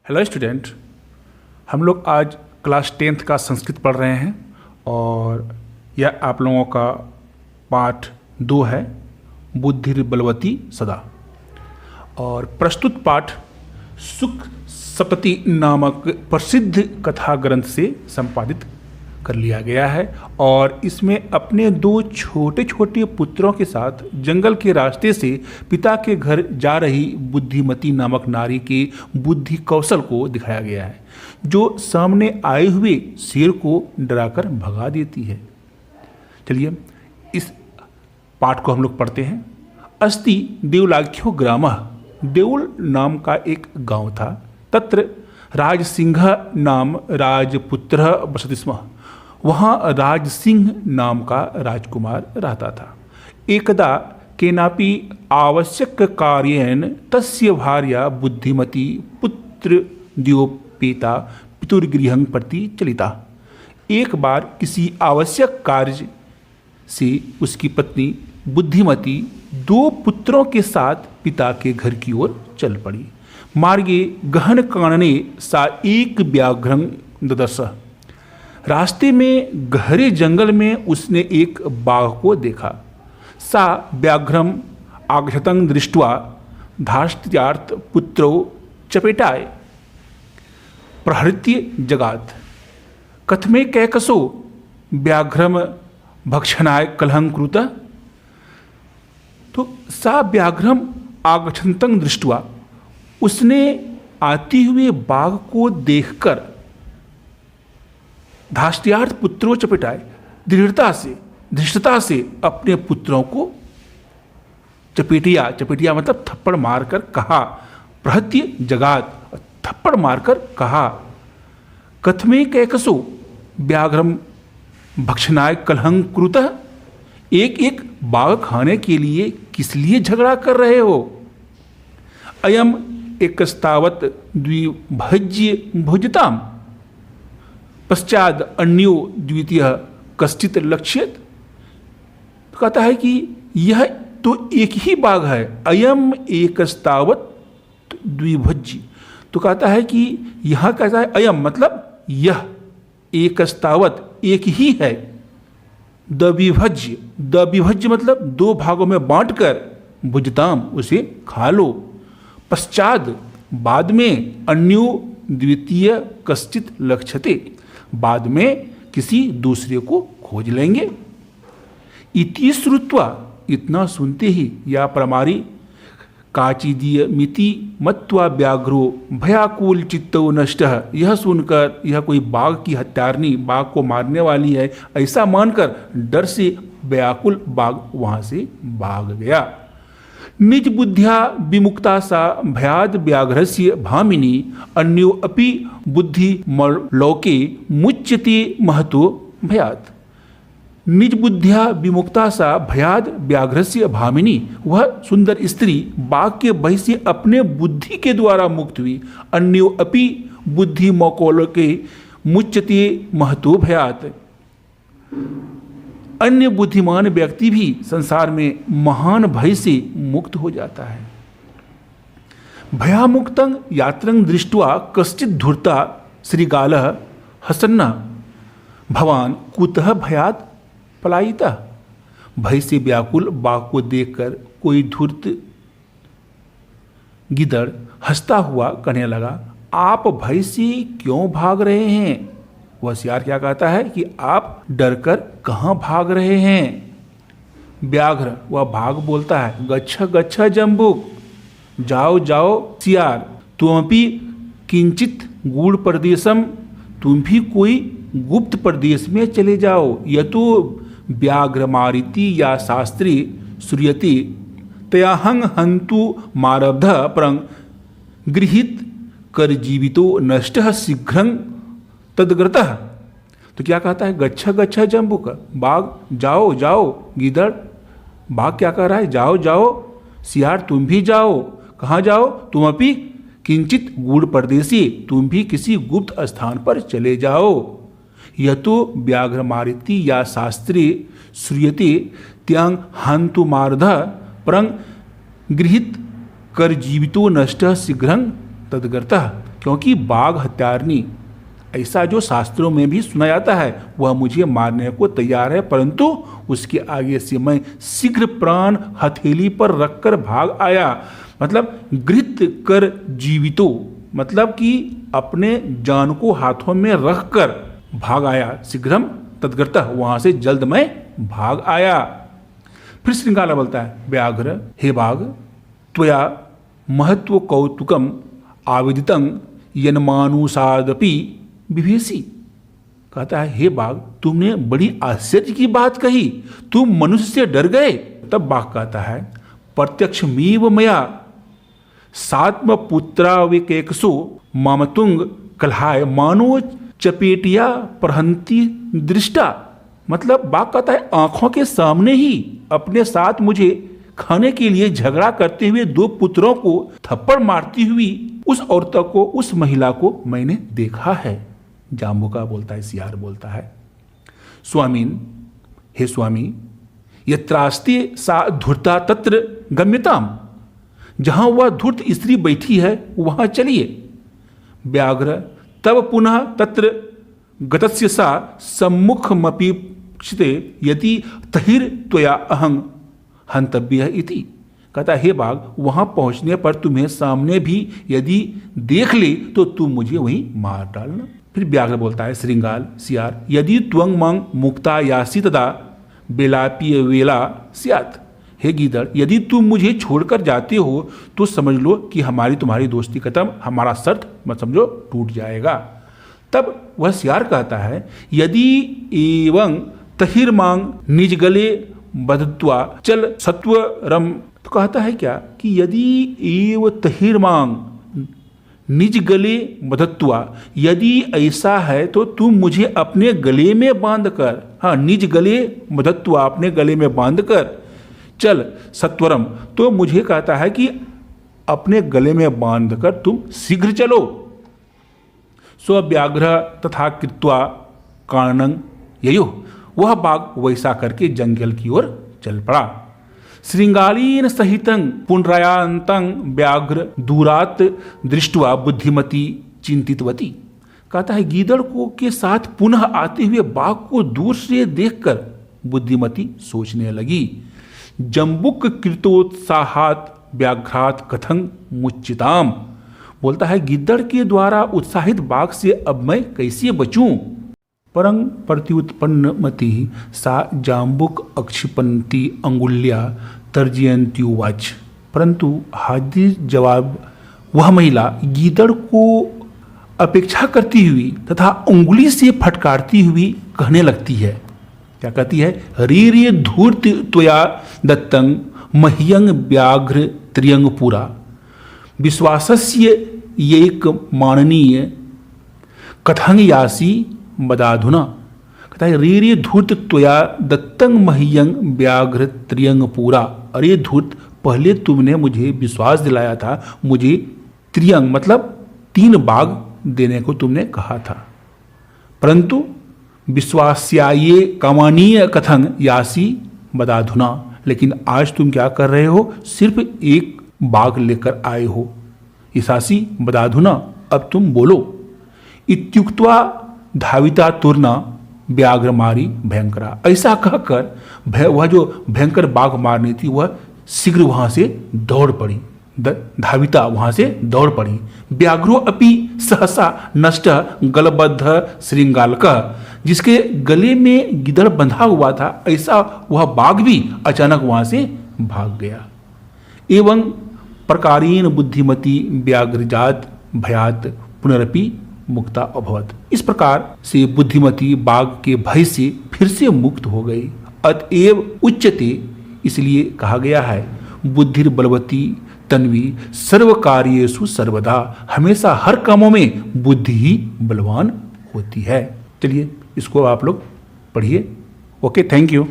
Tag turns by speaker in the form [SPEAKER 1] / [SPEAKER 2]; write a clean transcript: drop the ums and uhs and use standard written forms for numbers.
[SPEAKER 1] Hello student, हम लोग आज क्लास 10th का संस्कृत पढ़ रहे हैं और यह आप लोगों का पाठ 2 है, बुद्धिर्बलवती सदा। और प्रस्तुत पाठ सुख सप्तति नामक प्रसिद्ध कथा ग्रंथ से संपादित कर लिया गया है और इसमें अपने 2 छोटे छोटे पुत्रों के साथ जंगल के रास्ते से पिता के घर जा रही बुद्धिमती नामक नारी के बुद्धि कौशल को दिखाया गया है, जो सामने आए हुए शेर को डराकर भगा देती है। चलिए इस पाठ को हम लोग पढ़ते हैं। अस्ति देवलाख्यो ग्रामः, देउल नाम का एक गांव था। तत्र राजसिंह नाम राजपुत्र वसति स्म, वहाँ राजसिंह नाम का राजकुमार रहता था। एकदा केनापि आवश्यक कार्येन तस्य भार्या बुद्धिमती पुत्र द्योपेता पितुर्गृहं प्रति चलिता। एक बार किसी आवश्यक कार्य से उसकी पत्नी बुद्धिमती 2 पुत्रों के साथ पिता के घर की ओर चल पड़ी। मार्गे गहन कानने सा एक व्याघ्रं ददर्श, रास्ते में गहरे जंगल में उसने एक बाघ को देखा। सा व्याघ्रम आगतं दृष्ट्वा धार्ष्ट्यार्थ पुत्रो चपेटाय प्रहृत्य जगात। कथमे कैकसो व्याघ्रम भक्षणाय कलहं कृतः। तो सा व्याघ्रम आगच्छन्तं दृष्ट्वा, उसने आती हुए बाघ को देखकर धार्ष्ट्यार्थ पुत्रों चपेटाए, धृष्टता से अपने पुत्रों को चपेटिया मतलब थप्पड़ मारकर कहा। प्रहत्य जगात, थप्पड़ मारकर कहा। कथमे कैकसो व्याघ्रम भक्षणाय कलहं कृतः, एक बाघ खाने के लिए किस लिए झगड़ा कर रहे हो। अयम एकस्तावत द्विभज्य भुजताम, पश्चात अन्यो द्वितीय कश्चित लक्ष्यत। तो कहता है कि यह तो एक ही बाघ है। अयम एकस्तावत द्विभज्य, तो कहता है कि यहाँ कहता है अयम मतलब यह, एकस्तावत एक ही है, द्विभज्य मतलब 2 भागों में बांटकर, भुजताम उसे खा लो। पश्चात बाद में, अन्यो द्वितीय कश्चित लक्ष्यते, बाद में किसी दूसरे को खोज लेंगे। इति श्रुत्वा, इतना सुनते ही, या प्रमारी काचिदीय मिति मत्वा व्याघ्रो भयाकुल चित्तो नष्टः, यह सुनकर यह कोई बाघ की हत्यारनी, बाघ को मारने वाली है ऐसा मानकर डर से व्याकुल बाघ वहाँ से भाग गया। निज बुद्ध्या विमुक्ता सा भयाद व्याघ्रस्य भामिनी अन्यो अपि बुद्धि लोके मुच्यते महतो भयात्। निज बुद्ध्या विमुक्ता सा भयाद व्याघ्रस्य भामिनी, वह सुंदर स्त्री बाघ के भय से अपने बुद्धि के द्वारा मुक्त हुई। अन्यो अपि बुद्धि लोके मुच्यते महतो भयात्, अन्य बुद्धिमान व्यक्ति भी संसार में महान भय से मुक्त हो जाता है। भयामुक्तं यात्रं दृष्ट्वा कश्चित् धूर्ता श्रीगालः हसन्नः भवान कुतः भयात् पलायितः। भय से व्याकुल बाघ को देखकर कोई धूर्त गिदड़ हंसता हुआ कहने लगा, आप भय से क्यों भाग रहे हैं। वह सियार क्या कहता है कि आप डरकर कहाँ भाग रहे हैं। व्याघ्र, वह बाघ बोलता है, गच्छ गच्छ जम्बुक, जाओ जाओ सियार, तुमपि किंचित गूढ़ प्रदेशम, तुम भी कोई गुप्त प्रदेश में चले जाओ। यतो व्याघ्र मारिति या शास्त्री श्रूयते तयाहं हंतु मारब्ध परं गृहीत कर जीवितो नष्टः शीघ्रं तदग्रतः। तो क्या कहता है, गच्छ गच्छ जम्बुक, बाघ जाओ जाओ, गिदड़ बाघ क्या कह रहा है, जाओ जाओ सियार तुम भी जाओ। कहाँ जाओ, तुम अपि किंचित गूढ़ प्रदेशी, तुम भी किसी गुप्त स्थान पर चले जाओ। यह तो व्याघ्र मारिति या शास्त्रे श्रूयते त्यांग हंतु मारध परं गृहीत कर जीवितो नष्ट शीघ्रं तदगर्तः, क्योंकि बाघ हत्यारनी ऐसा जो शास्त्रों में भी सुना जाता है, वह मुझे मारने को तैयार है, परंतु उसके आगे से मैं शीघ्र प्राण हथेली पर रखकर भाग आया। मतलब गृहीत कर जीवितो, मतलब कि अपने जान को हाथों में रखकर भाग आया। शीघ्रम तदगर्तः, वहां से जल्द मैं भाग आया। फिर श्रृंगाला बोलता है, व्याघ्र, हे बाघ, त्वया महत्व कौतुकम आवेदितं यन्मानुषादपि विभेसी। कहता है, हे बाघ, तुमने बड़ी आश्चर्य की बात कही, तुम मनुष्य से डर गए। तब बाघ कहता है, प्रत्यक्षमेव मया सात्म पुत्राविकेकसो मामतुंग कलहाय मानो चपेटिया प्रहंती दृष्टा। मतलब बाघ कहता है, आंखों के सामने ही अपने साथ मुझे खाने के लिए झगड़ा करते हुए 2 पुत्रों को थप्पड़ मारती हुई उस औरत को, उस महिला को मैंने देखा है। जाम्बुका बोलता है, सियार बोलता है, स्वामीन, हे स्वामी, यत्रास्ते सा धूर्ता तत्र गम्यताम, जहां वह धूर्त स्त्री बैठी है वहां चलिए। व्याघ्र, तब पुनः तत्र गतस्य सा सम्मुखमपीक्षिते यदि तहिर त्वया अहं हंतव्य इति। कहता, हे बाघ, वहां पहुंचने पर तुम्हें सामने भी यदि देख ले तो तुम मुझे वहीं मार डालना। फिर व्याघ्र बोलता है, श्रृंगाल, सियार, यदि त्वं मंग मुक्ता यासी तदा बेलापीय वेला स्यात्। हे गीदड़, यदि तुम मुझे छोड़कर जाते हो तो समझ लो कि हमारी तुम्हारी दोस्ती खत्म, हमारा शर्त मत समझो टूट जाएगा। तब वह सियार कहता है, यदि एवं तहिर्मांग निज गले बधत्वा चल सत्वरम। तो कहता है क्या कि यदि एव तहिर्मांग निज गले बधत्वा, यदि ऐसा है तो तुम मुझे अपने गले में बांधकर, हाँ, निज गले बधत्वा, अपने गले में बांधकर चल सत्वरम, तो मुझे कहता है कि अपने गले में बांधकर तुम शीघ्र चलो। स्वव्याघ्र तथा कृत्वा कारणं ययो, वह बाघ वैसा करके जंगल की ओर चल पड़ा। श्रृंगालीन सहितं पुनरायांतं व्याघ्र दूरात दृष्टवा बुद्धिमती चिंतितवती। कहता है, गीदड़ को के साथ पुनः आते हुए बाघ को दूर से देखकर बुद्धिमती सोचने लगी। जम्बुक कृतोत्साहात व्याघ्रात कथं मुच्चिताम। बोलता है, गिद्दड़ के द्वारा उत्साहित बाघ से अब मैं कैसे बचूं। परं प्रत्युत्पन्न मति सा जाम्बुक अक्षिपन्ति अंगुल्या तर्जयंती उवाच। परंतु हाजिर जवाब वह महिला गीदड़ को अपेक्षा करती हुई तथा उंगली से फटकारती हुई कहने लगती है। क्या कहती है, रे रे धूर्त त्वया दत्तं मह्यंग व्याघ्र त्रियंग पुरा विश्वासस्य एक माननीय कथं यासी बदाधुना। कहता है, रे रे धूर्त त्वया दत्तं मह्यंग व्याघ्र त्रियंग पूरा। अरे धूर्त, पहले तुमने मुझे विश्वास दिलाया था, मुझे त्रियंग मतलब 3 बाघ देने को तुमने कहा था, परंतु विश्वास्याये कामानीय कथं यासी बदाधुना। लेकिन आज तुम क्या कर रहे हो, सिर्फ 1 बाघ लेकर आए हो। ईसासी बदाधुना, अब तुम बोलो। इत्युक्त्वा धाविता तुरना व्याघ्र मारी भयंकरा। ऐसा कहकर वह जो भयंकर बाघ मारनी थी वह शीघ्र वहां से दौड़ पड़ी। धाविता, वहां से दौड़ पड़ी। व्याघ्रो अपि सहसा नष्ट गलबद्ध श्रृंगालक, जिसके गले में गिदड़ बंधा हुआ था, ऐसा वह बाघ भी अचानक वहां से भाग गया। एवं प्रकारेण बुद्धिमती व्याघ्रजात भयात पुनरपि मुक्ता अभवत। इस प्रकार से बुद्धिमती बाघ के भय से फिर से मुक्त हो गई। अतएव उच्यते, इसलिए कहा गया है, बुद्धिर बलवती तन्वी सर्व कार्येषु सर्वदा। हमेशा हर कामों में बुद्धि ही बलवान होती है। चलिए इसको आप लोग पढ़िए। Okay, thank you.